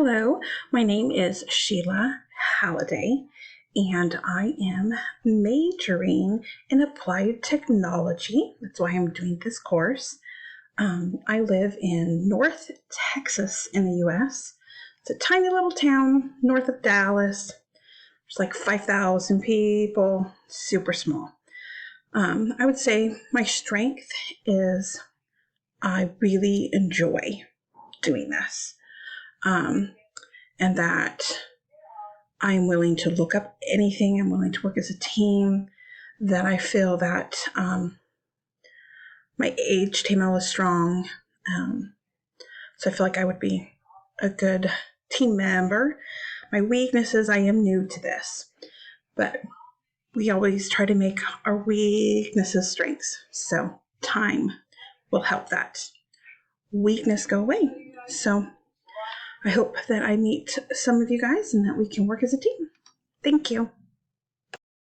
Hello, my name is Sheila Halliday, and I am majoring in applied technology. That's why I'm doing this course. I live in North Texas in the U.S. It's a tiny little town north of Dallas. There's like 5,000 people, super small. I would say my strength is I really enjoy doing this. And that I'm willing to look up anything. I'm willing to work as a team. That I feel that my HTML is strong. So I feel like I would be a good team member. My weaknesses, I am new to this. But we always try to make our weaknesses strengths. So time will help that weakness go away. So I hope that I meet some of you guys and that we can work as a team. Thank you.